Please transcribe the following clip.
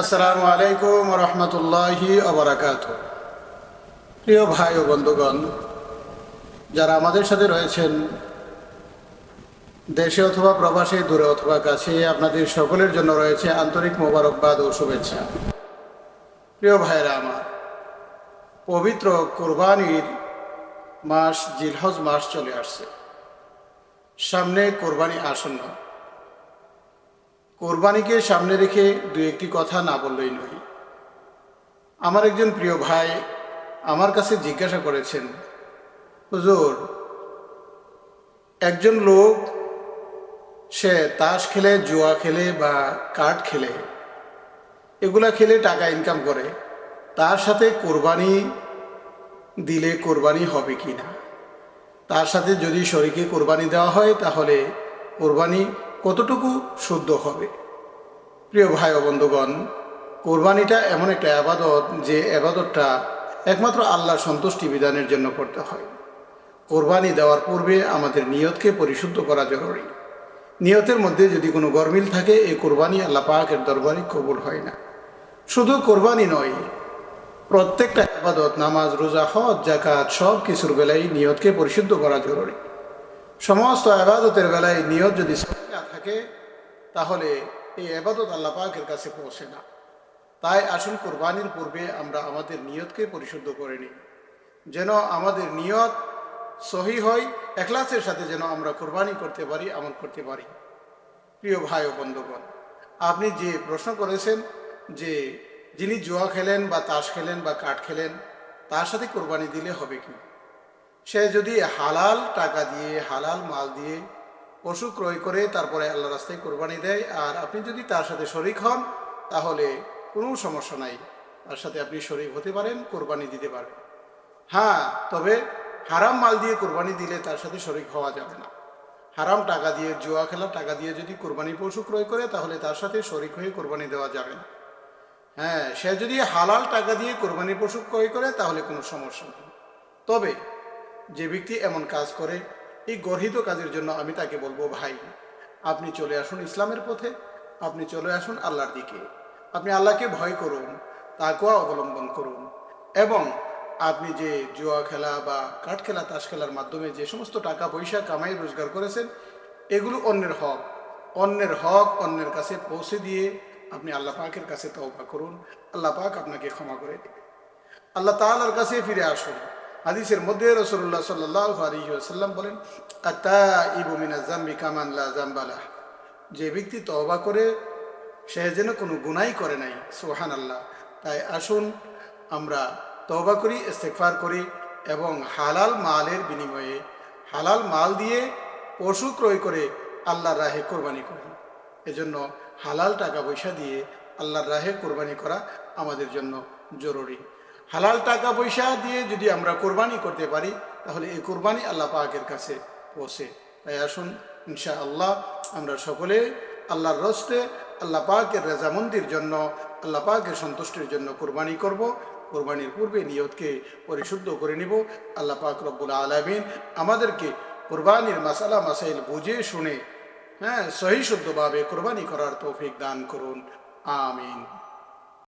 আসসালামু আলাইকুম রহমতুল্লাহি আবরাকাতুহু। প্রিয় ভাই ও বন্ধুগণ, যারা আমাদের সাথে রয়েছেন দেশে অথবা প্রবাসে, দূরে অথবা কাছে, আপনাদের সকলের জন্য রয়েছে আন্তরিক মোবারকবাদ ও শুভেচ্ছা। প্রিয় ভাইরা আমার, পবিত্র কোরবানির মাস জিলহজ মাস চলে আসছে। সামনে কোরবানি আসন্ন। কোরবানিকে সামনে রেখে দু একটি কথা না বললেই নয়। আমার একজন প্রিয় ভাই আমার কাছে জিজ্ঞাসা করেছেন, হুজুর, একজন লোক সে তাস খেলে, জুয়া খেলে বা কার্ড খেলে, এগুলা খেলে টাকা ইনকাম করে, তার সাথে কোরবানি দিলে কোরবানি হবে কি না? তার সাথে যদি শরীকে কোরবানি দেওয়া হয় তাহলে কোরবানি কতটুকু শুদ্ধ হবে? প্রিয় ভাই ও বন্ধুগণ, কোরবানিটা এমন একটা আবাদত যে আবাদতটা একমাত্র আল্লাহর সন্তুষ্টি বিধানের জন্য করতে হয়। কোরবানি দেওয়ার পূর্বে আমাদের নিয়তকে পরিশুদ্ধ করা জরুরি। নিয়তের মধ্যে যদি কোনো গরমিল থাকে, এই কোরবানি আল্লাহ পাকের দরবারে কবুল হয় না। শুধু কোরবানি নয়, প্রত্যেকটা আবাদত, নামাজ, রোজা, হজ, যাকাত, সব কিছুর বেলায় নিয়তকে পরিশুদ্ধ করা জরুরি। সমস্ত আবাদতের বেলায় নিয়ত যদি সহি না থাকে তাহলে এই আবাদত আল্লাহ পাকের কাছে পৌঁছে না। তাই আসুন কোরবানির পূর্বে আমরা আমাদের নিয়তকে পরিশুদ্ধ করে নিই, যেন আমাদের নিয়ত সহি হয়, এখলাসের সাথে যেন আমরা কোরবানি করতে পারি, আমল করতে পারি। প্রিয় ভাই ও বন্ধুগণ, আপনি যে প্রশ্ন করেছেন যে যিনি জুয়া খেলেন বা তাস খেলেন বা কাঠ খেলেন, তার সাথে কোরবানি দিলে হবে কি? সে যদি হালাল টাকা দিয়ে, হালাল মাল দিয়ে পশু ক্রয় করে তারপরে আল্লাহ রাস্তায় কোরবানি দেয়, আর আপনি যদি তার সাথে শরিক হন তাহলে কোনো সমস্যা নাই, তার সাথে আপনি শরিক হতে পারেন, কোরবানি দিতে পারেন। হ্যাঁ, তবে হারাম মাল দিয়ে কোরবানি দিলে তার সাথে শরিক হওয়া যাবে না। হারাম টাকা দিয়ে, জুয়া খেলার টাকা দিয়ে যদি কোরবানি পশু ক্রয় করে তাহলে তার সাথে শরিক হয়ে কোরবানি দেওয়া যাবে না। হ্যাঁ, সে যদি হালাল টাকা দিয়ে কোরবানি পশু ক্রয় করে তাহলে কোনো সমস্যা নেই। তবে যে ব্যক্তি এমন কাজ করে, এই গর্হিত কাজের জন্য আমি তাকে বলবো, ভাই, আপনি চলে আসুন ইসলামের পথে, আপনি চলে আসুন আল্লাহর দিকে, আপনি আল্লাহকে ভয় করুন, তাকওয়া অবলম্বন করুন, এবং আপনি যে জুয়া খেলা বা কাঠ খেলা, তাস খেলার মাধ্যমে যে সমস্ত টাকা পয়সা কামাই রোজগার করেছেন, এগুলো অন্যের হক। অন্যের হক অন্যের কাছে পৌঁছে দিয়ে আপনি আল্লাহ পাকের কাছে তওবা করুন, আল্লাহ পাক আপনাকে ক্ষমা করে দেবে। আল্লাহ তাআলার কাছে ফিরে আসুন। হাদিসের মধ্যে রাসূলুল্লাহ সাল্লাল্লাহু আলাইহি ওয়াসাল্লাম বলেন, আত-তাইবু মিনাজ যামবি কামান লা যামবা লাহ। যে ব্যক্তি তওবা করে সে যেন কোনো গুনাহই করে নাই। সুবহানাল্লাহ। তাই আসুন আমরা তওবা করি, ইস্তেগফার করি, এবং হালাল মালের বিনিময়ে, হালাল মাল দিয়ে পশু ক্রয় করে আল্লাহর রাহে কোরবানি করি। এজন্য হালাল টাকা পয়সা দিয়ে আল্লাহর রাহে কোরবানি করা আমাদের জন্য জরুরি। হালাল টাকা পয়সা দিয়ে যদি আমরা কোরবানি করতে পারি তাহলে এই কোরবানি আল্লাহ পাকের কাছে পৌঁছে। তাই আসুন ইনশাআল্লাহ আমরা সকলে আল্লাহর রস্তে, আল্লাহ পাকের রেজামন্দির জন্য, আল্লাহ পাকের সন্তুষ্টির জন্য কোরবানি করব। কোরবানির পূর্বে নিয়তকে পরিশুদ্ধ করে নিব। আল্লাহ পাক রব্বুল আলামিন আমাদেরকে কোরবানির মাসালা মাসাইল বুঝে শুনে, সহি শুদ্ধভাবে কোরবানি করার তৌফিক দান করুন। আমিন।